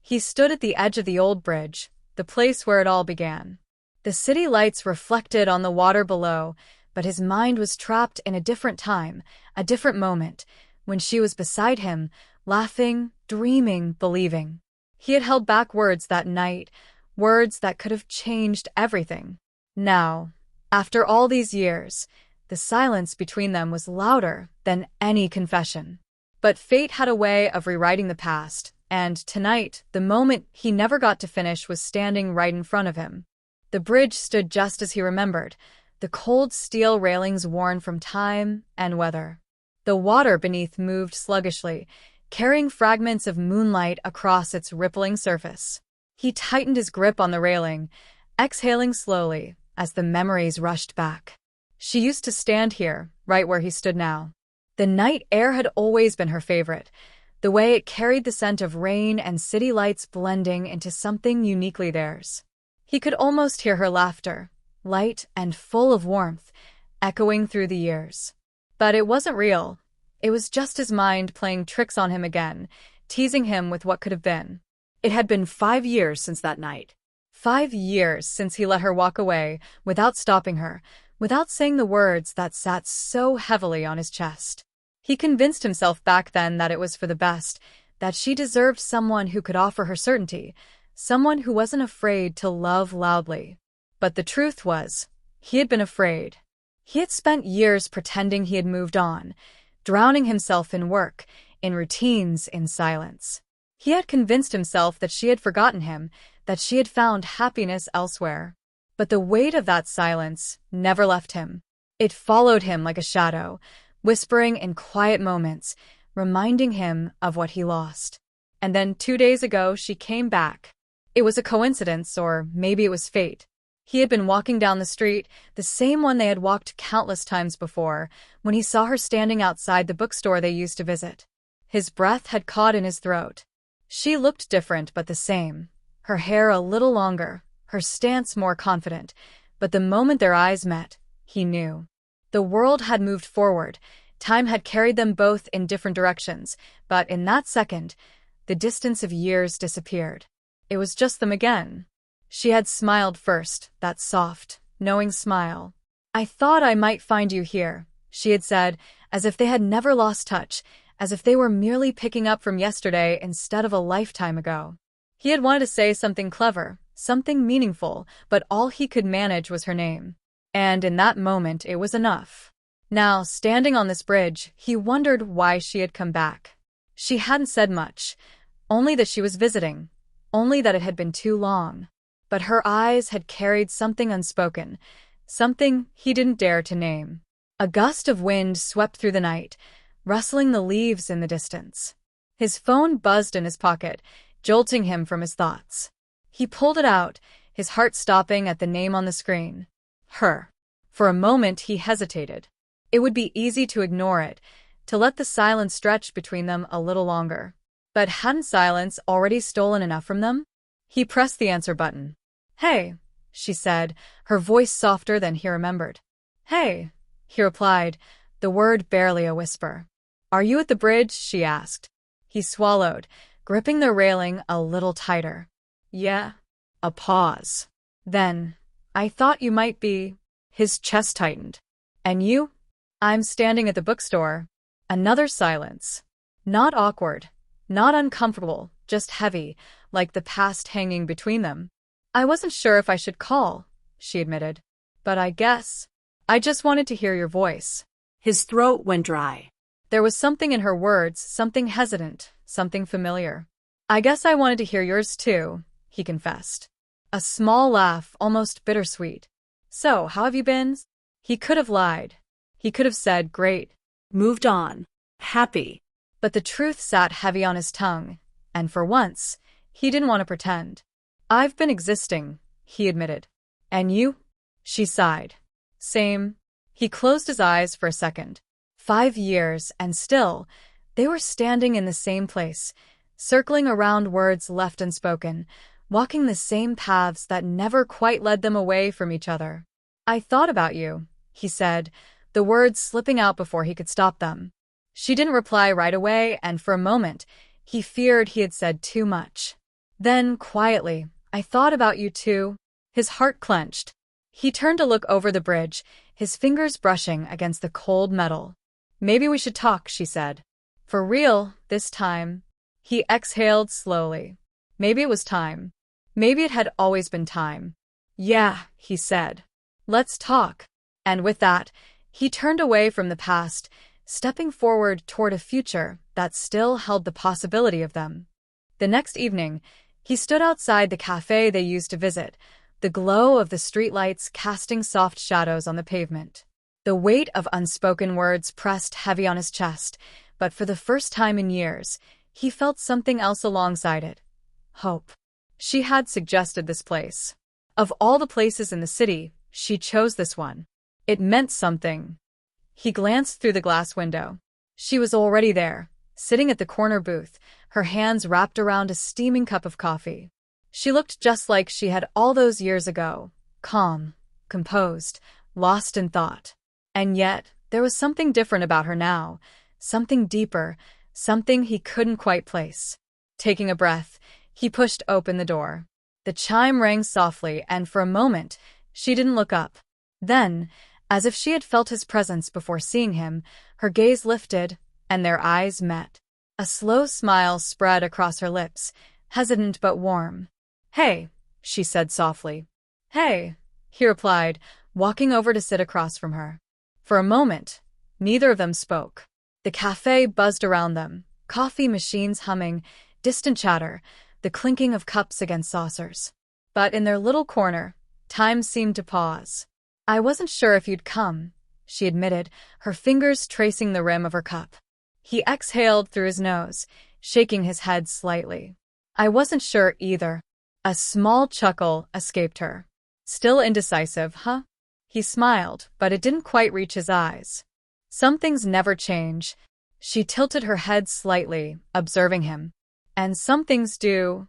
He stood at the edge of the old bridge, the place where it all began. The city lights reflected on the water below, but his mind was trapped in a different time, a different moment, when she was beside him, laughing, dreaming, believing. He had held back words that night, words that could have changed everything. Now, after all these years, the silence between them was louder than any confession. But fate had a way of rewriting the past, and tonight, the moment he never got to finish was standing right in front of him. The bridge stood just as he remembered, the cold steel railings worn from time and weather. The water beneath moved sluggishly, carrying fragments of moonlight across its rippling surface. He tightened his grip on the railing, exhaling slowly as the memories rushed back. She used to stand here, right where he stood now. The night air had always been her favorite, the way it carried the scent of rain and city lights blending into something uniquely theirs. He could almost hear her laughter, light and full of warmth, echoing through the years. But it wasn't real. It was just his mind playing tricks on him again, teasing him with what could have been. It had been 5 years since that night. 5 years since he let her walk away, without stopping her, without saying the words that sat so heavily on his chest. He convinced himself back then that it was for the best, that she deserved someone who could offer her certainty, someone who wasn't afraid to love loudly. But the truth was, he had been afraid. He had spent years pretending he had moved on, drowning himself in work, in routines, in silence. He had convinced himself that she had forgotten him, that she had found happiness elsewhere. But the weight of that silence never left him. It followed him like a shadow, whispering in quiet moments, reminding him of what he lost. And then 2 days ago, she came back. It was a coincidence, or maybe it was fate. He had been walking down the street, the same one they had walked countless times before, when he saw her standing outside the bookstore they used to visit. His breath had caught in his throat. She looked different but the same, her hair a little longer, her stance more confident, but the moment their eyes met, he knew. The world had moved forward, time had carried them both in different directions, but in that second, the distance of years disappeared. It was just them again. She had smiled first, that soft, knowing smile. "I thought I might find you here," she had said, as if they had never lost touch, as if they were merely picking up from yesterday instead of a lifetime ago. He had wanted to say something clever, something meaningful, but all he could manage was her name. And in that moment, it was enough. Now, standing on this bridge, he wondered why she had come back. She hadn't said much, only that she was visiting, only that it had been too long. But her eyes had carried something unspoken, something he didn't dare to name. A gust of wind swept through the night, rustling the leaves in the distance. His phone buzzed in his pocket, jolting him from his thoughts. He pulled it out, his heart stopping at the name on the screen. Her. For a moment he hesitated. It would be easy to ignore it, to let the silence stretch between them a little longer. But hadn't silence already stolen enough from them? He pressed the answer button. "Hey," she said, her voice softer than he remembered. "Hey," he replied, the word barely a whisper. "Are you at the bridge?" she asked. He swallowed, gripping the railing a little tighter. "Yeah." A pause. Then, "I thought you might be." His chest tightened. "And you?" "I'm standing at the bookstore." Another silence. Not awkward, not uncomfortable, just heavy, like the past hanging between them. "I wasn't sure if I should call," she admitted. "But I guess. I just wanted to hear your voice." His throat went dry. There was something in her words, something hesitant, something familiar. "I guess I wanted to hear yours too," he confessed. A small laugh, almost bittersweet. "So, how have you been?" He could have lied. He could have said, "Great." Moved on. Happy. But the truth sat heavy on his tongue, and for once, he didn't want to pretend. "I've been existing," he admitted. "And you?" She sighed. "Same." He closed his eyes for a second. 5 years, and still, they were standing in the same place, circling around words left unspoken, walking the same paths that never quite led them away from each other. "I thought about you," he said, the words slipping out before he could stop them. She didn't reply right away, and for a moment, he feared he had said too much. Then, quietly, I thought about you too. His heart clenched. He turned to look over the bridge, his fingers brushing against the cold metal. Maybe we should talk, she said. For real, this time. He exhaled slowly. Maybe it was time. Maybe it had always been time. Yeah, he said. Let's talk. And with that, he turned away from the past, stepping forward toward a future that still held the possibility of them. The next evening, he stood outside the cafe they used to visit, the glow of the streetlights casting soft shadows on the pavement. The weight of unspoken words pressed heavy on his chest, but for the first time in years, he felt something else alongside it. Hope. She had suggested this place. Of all the places in the city, she chose this one. It meant something. He glanced through the glass window. She was already there, sitting at the corner booth, her hands wrapped around a steaming cup of coffee. She looked just like she had all those years ago, calm, composed, lost in thought. And yet, there was something different about her now, something deeper, something he couldn't quite place. Taking a breath, he pushed open the door. The chime rang softly, and for a moment, she didn't look up. Then, as if she had felt his presence before seeing him, her gaze lifted, and their eyes met. A slow smile spread across her lips, hesitant but warm. Hey, she said softly. Hey, he replied, walking over to sit across from her. For a moment, neither of them spoke. The cafe buzzed around them, coffee machines humming, distant chatter, the clinking of cups against saucers. But in their little corner, time seemed to pause. I wasn't sure if you'd come, she admitted, her fingers tracing the rim of her cup. He exhaled through his nose, shaking his head slightly. I wasn't sure either. A small chuckle escaped her. Still indecisive, huh? He smiled, but it didn't quite reach his eyes. Some things never change. She tilted her head slightly, observing him. And some things do.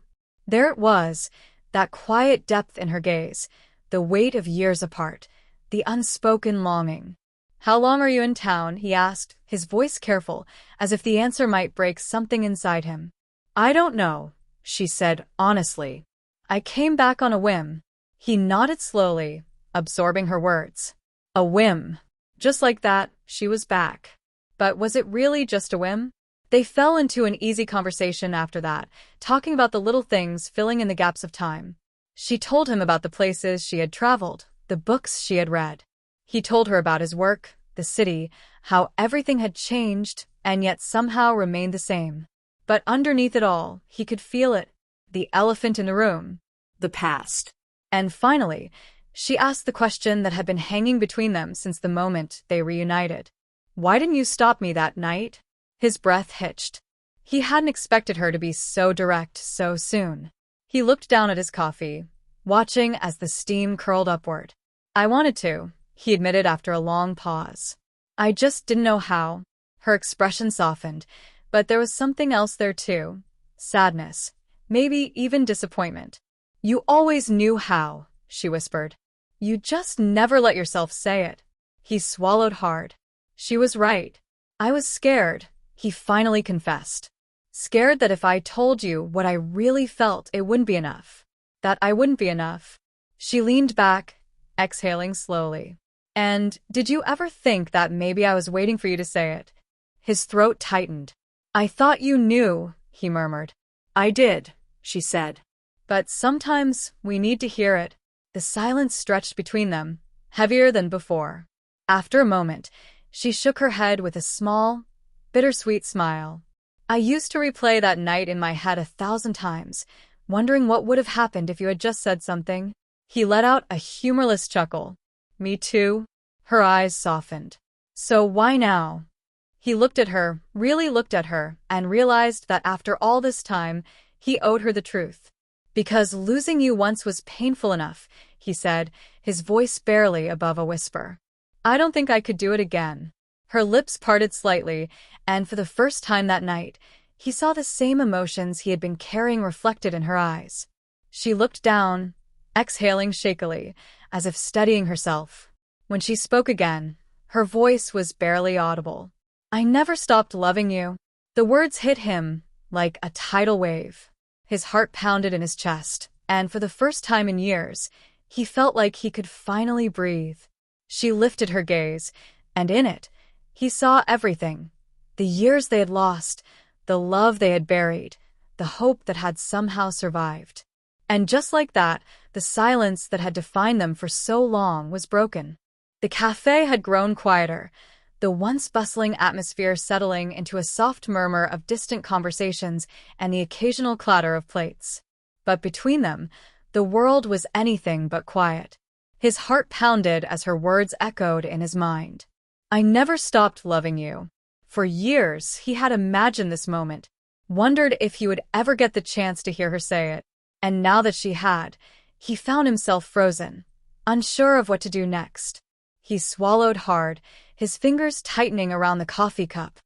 There it was, that quiet depth in her gaze, the weight of years apart, the unspoken longing. How long are you in town? He asked, his voice careful, as if the answer might break something inside him. I don't know, she said honestly. I came back on a whim. He nodded slowly, absorbing her words. A whim. Just like that, she was back. But was it really just a whim? They fell into an easy conversation after that, talking about the little things filling in the gaps of time. She told him about the places she had traveled, the books she had read. He told her about his work, the city, how everything had changed and yet somehow remained the same. But underneath it all, he could feel it, the elephant in the room. The past. And finally, she asked the question that had been hanging between them since the moment they reunited. Why didn't you stop me that night? His breath hitched. He hadn't expected her to be so direct so soon. He looked down at his coffee, watching as the steam curled upward. I wanted to, he admitted after a long pause. I just didn't know how. Her expression softened, but there was something else there too. Sadness, maybe even disappointment. You always knew how, she whispered. You just never let yourself say it. He swallowed hard. She was right. I was scared, he finally confessed. Scared that if I told you what I really felt, it wouldn't be enough. That I wouldn't be enough. She leaned back, exhaling slowly. And did you ever think that maybe I was waiting for you to say it? His throat tightened. I thought you knew, he murmured. I did, she said. But sometimes we need to hear it. The silence stretched between them, heavier than before. After a moment, she shook her head with a small, bittersweet smile. I used to replay that night in my head 1,000 times, wondering what would have happened if you had just said something. He let out a humorless chuckle. Me too. Her eyes softened. So why now? He looked at her, really looked at her, and realized that after all this time, he owed her the truth. Because losing you once was painful enough, he said, his voice barely above a whisper. I don't think I could do it again. Her lips parted slightly, and for the first time that night, he saw the same emotions he had been carrying reflected in her eyes. She looked down, exhaling shakily, as if steadying herself. When she spoke again, her voice was barely audible. I never stopped loving you. The words hit him like a tidal wave. His heart pounded in his chest, and for the first time in years, he felt like he could finally breathe. She lifted her gaze, and in it, he saw everything. The years they had lost, the love they had buried, the hope that had somehow survived. And just like that, the silence that had defined them for so long was broken. The cafe had grown quieter, the once bustling atmosphere settling into a soft murmur of distant conversations and the occasional clatter of plates. But between them, the world was anything but quiet. His heart pounded as her words echoed in his mind. I never stopped loving you. For years, he had imagined this moment, wondered if he would ever get the chance to hear her say it. And now that she had, he found himself frozen, unsure of what to do next. He swallowed hard, his fingers tightening around the coffee cup.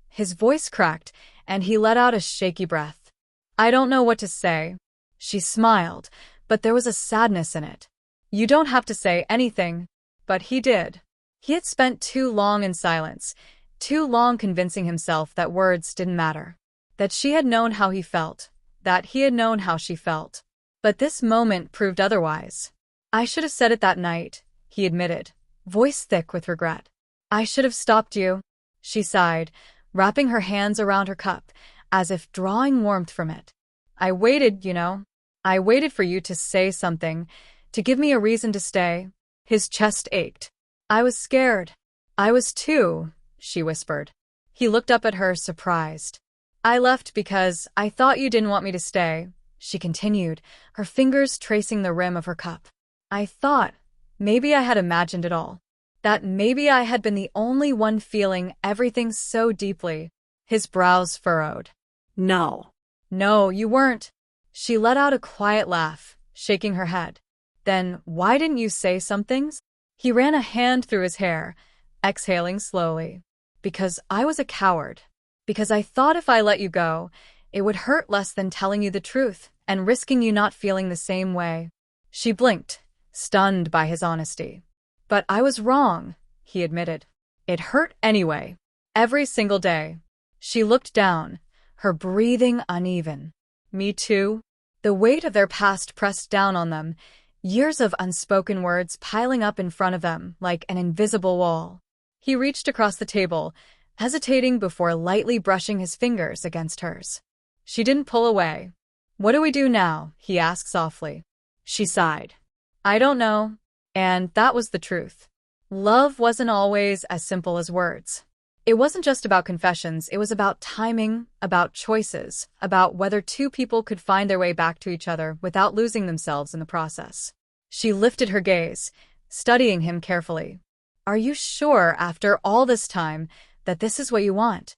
His voice cracked, and he let out a shaky breath. I don't know what to say. She smiled, but there was a sadness in it. You don't have to say anything. But he did. He had spent too long in silence, too long convincing himself that words didn't matter, that she had known how he felt, that he had known how she felt. But this moment proved otherwise. I should have said it that night, he admitted, voice thick with regret. I should have stopped you, she sighed, wrapping her hands around her cup, as if drawing warmth from it. I waited, I waited for you to say something, to give me a reason to stay. His chest ached. I was scared. I was too, she whispered. He looked up at her, surprised. I left because I thought you didn't want me to stay, she continued, her fingers tracing the rim of her cup. I thought, maybe I had imagined it all. That maybe I had been the only one feeling everything so deeply. His brows furrowed. No. No, you weren't. She let out a quiet laugh, shaking her head. Then why didn't you say some things? He ran a hand through his hair, exhaling slowly. Because I was a coward. Because I thought if I let you go, it would hurt less than telling you the truth and risking you not feeling the same way. She blinked, stunned by his honesty. But I was wrong, he admitted. It hurt anyway. Every single day. She looked down, her breathing uneven. Me too. The weight of their past pressed down on them, years of unspoken words piling up in front of them like an invisible wall. He reached across the table, hesitating before lightly brushing his fingers against hers. She didn't pull away. What do we do now? He asked softly. She sighed. I don't know. And that was the truth. Love wasn't always as simple as words. It wasn't just about confessions, it was about timing, about choices, about whether two people could find their way back to each other without losing themselves in the process. She lifted her gaze, studying him carefully. Are you sure, after all this time, that this is what you want?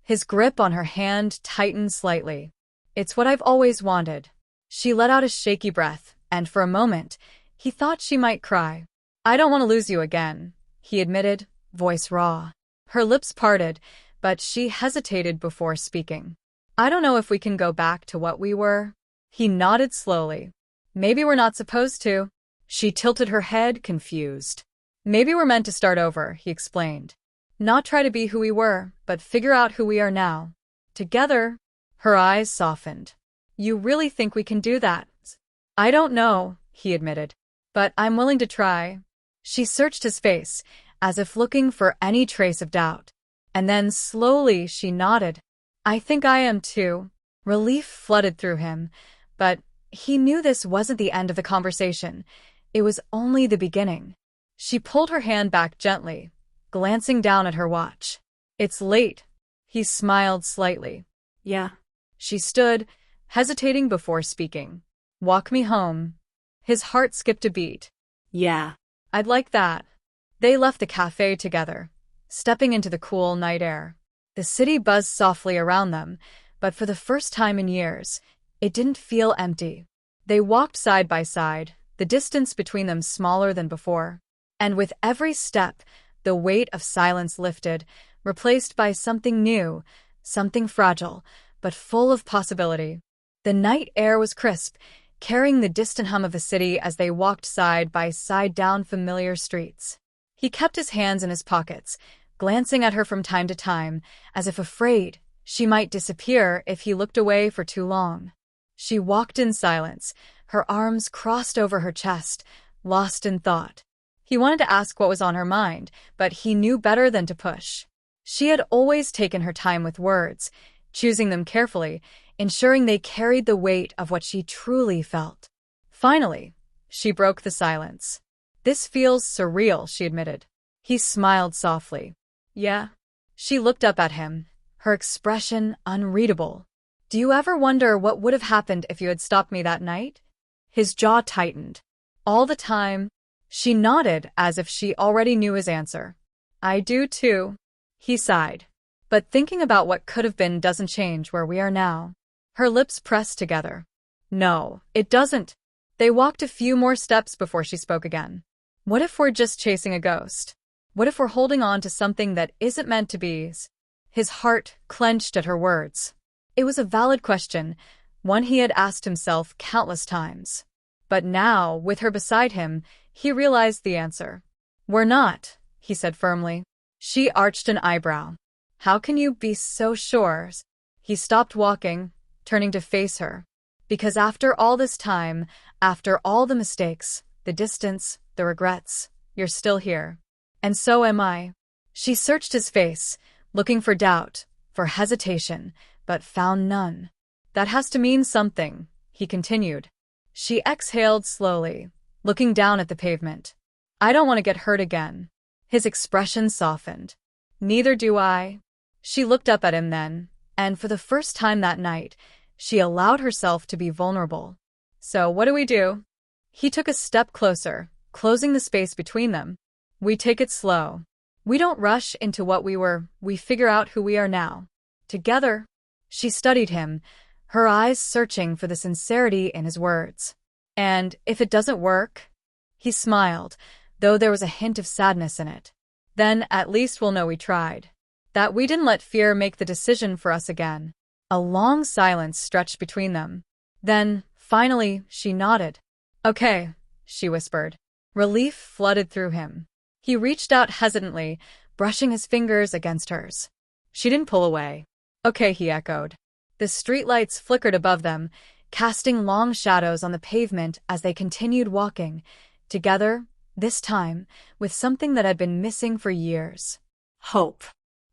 His grip on her hand tightened slightly. It's what I've always wanted. She let out a shaky breath, and for a moment, he thought she might cry. I don't want to lose you again, he admitted, voice raw. Her lips parted, but she hesitated before speaking. I don't know if we can go back to what we were. He nodded slowly. Maybe we're not supposed to. She tilted her head, confused. Maybe we're meant to start over, he explained. Not try to be who we were, but figure out who we are now. Together. Her eyes softened. You really think we can do that? I don't know, he admitted. But I'm willing to try. She searched his face, as if looking for any trace of doubt. And then slowly she nodded. I think I am too. Relief flooded through him, but he knew this wasn't the end of the conversation. It was only the beginning. She pulled her hand back gently, glancing down at her watch. It's late. He smiled slightly. Yeah. She stood, hesitating before speaking. Walk me home. His heart skipped a beat. Yeah. I'd like that. They left the cafe together, stepping into the cool night air. The city buzzed softly around them, but for the first time in years, it didn't feel empty. They walked side by side, the distance between them smaller than before. And with every step, the weight of silence lifted, replaced by something new, something fragile, but full of possibility. The night air was crisp, carrying the distant hum of the city as they walked side by side down familiar streets. He kept his hands in his pockets, glancing at her from time to time, as if afraid She might disappear if he looked away for too long. She walked in silence, her arms crossed over her chest, lost in thought. He wanted to ask what was on her mind, but he knew better than to push. She had always taken her time with words, choosing them carefully, ensuring they carried the weight of what she truly felt. Finally, she broke the silence. "This feels surreal," she admitted. He smiled softly. "Yeah?" She looked up at him, her expression unreadable. "Do you ever wonder what would have happened if you had stopped me that night?" His jaw tightened. "All the time." She nodded as if she already knew his answer. "I do too." He sighed. "But thinking about what could have been doesn't change where we are now." Her lips pressed together. "No, it doesn't." They walked a few more steps before she spoke again. "What if we're just chasing a ghost? What if we're holding on to something that isn't meant to be?" His heart clenched at her words. It was a valid question, one he had asked himself countless times. But now, with her beside him, he realized the answer. "We're not," he said firmly. She arched an eyebrow. "How can you be so sure?" He stopped walking, turning to face her. "Because after all this time, after all the mistakes, the distance, the regrets, you're still here. And so am I." She searched his face, looking for doubt, for hesitation, but found none. "That has to mean something," he continued. She exhaled slowly, looking down at the pavement. "I don't want to get hurt again." His expression softened. "Neither do I." She looked up at him then, and for the first time that night, she allowed herself to be vulnerable. "So what do we do?" He took a step closer, closing the space between them. "We take it slow. We don't rush into what we were, we figure out who we are now. Together." She studied him, her eyes searching for the sincerity in his words. "And if it doesn't work?" He smiled, though there was a hint of sadness in it. "Then at least we'll know we tried. That we didn't let fear make the decision for us again." A long silence stretched between them. Then, finally, she nodded. "Okay," she whispered. Relief flooded through him. He reached out hesitantly, brushing his fingers against hers. She didn't pull away. "Okay," he echoed. The streetlights flickered above them, casting long shadows on the pavement as they continued walking, together, this time, with something that had been missing for years. Hope.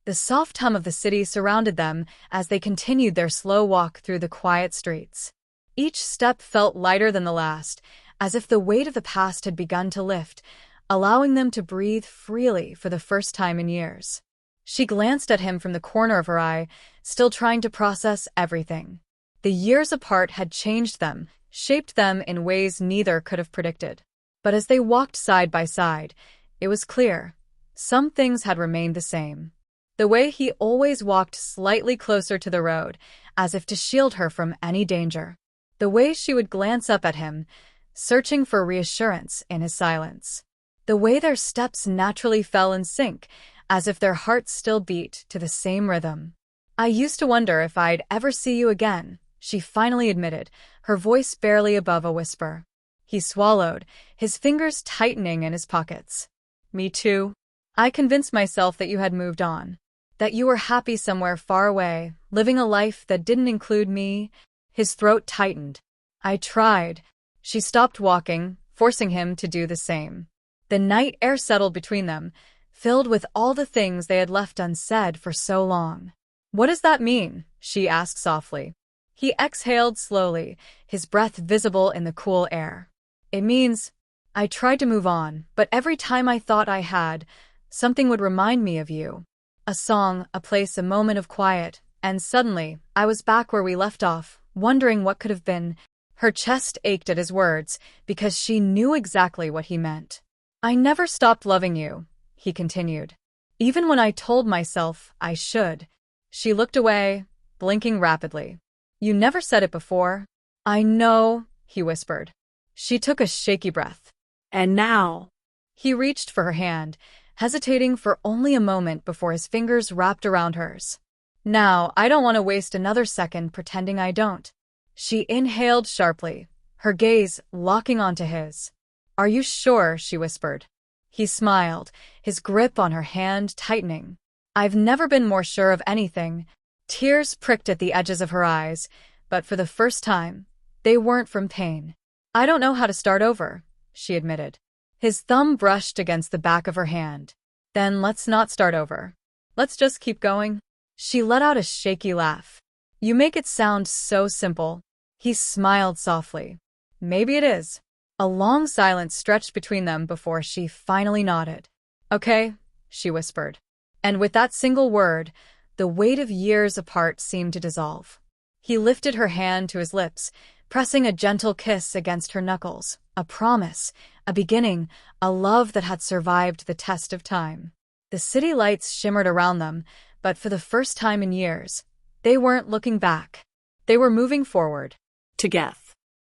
The soft hum of the city surrounded them as they continued their slow walk through the quiet streets. Each step felt lighter than the last, as if the weight of the past had begun to lift, allowing them to breathe freely for the first time in years. She glanced at him from the corner of her eye, still trying to process everything. The years apart had changed them, shaped them in ways neither could have predicted. But as they walked side by side, it was clear. Some things had remained the same. The way he always walked slightly closer to the road, as if to shield her from any danger. The way she would glance up at him, searching for reassurance in his silence. The way their steps naturally fell in sync, as if their hearts still beat to the same rhythm. "I used to wonder if I'd ever see you again," she finally admitted, her voice barely above a whisper. He swallowed, his fingers tightening in his pockets. "Me too. I convinced myself that you had moved on. That you were happy somewhere far away, living a life that didn't include me." His throat tightened. "I tried." She stopped walking, forcing him to do the same. The night air settled between them, filled with all the things they had left unsaid for so long. "What does that mean?" she asked softly. He exhaled slowly, his breath visible in the cool air. "It means, I tried to move on, but every time I thought I had, something would remind me of you. A song, a place, a moment of quiet, and suddenly, I was back where we left off, wondering what could have been." Her chest ached at his words, because she knew exactly what he meant. "I never stopped loving you," he continued. "Even when I told myself I should." She looked away, blinking rapidly. "You never said it before." "I know," he whispered. She took a shaky breath. And now? He reached for her hand, hesitating for only a moment before his fingers wrapped around hers. "Now, I don't want to waste another second pretending I don't." She inhaled sharply, her gaze locking onto his. "Are you sure?" she whispered. He smiled, his grip on her hand tightening. "I've never been more sure of anything." Tears pricked at the edges of her eyes, but for the first time, they weren't from pain. "I don't know how to start over," she admitted. His thumb brushed against the back of her hand. "Then let's not start over. Let's just keep going." She let out a shaky laugh. "You make it sound so simple." He smiled softly. "Maybe it is." A long silence stretched between them before she finally nodded. "Okay," she whispered. And with that single word, the weight of years apart seemed to dissolve. He lifted her hand to his lips, pressing a gentle kiss against her knuckles, a promise, a beginning, a love that had survived the test of time. The city lights shimmered around them, but for the first time in years, they weren't looking back. They were moving forward. Together.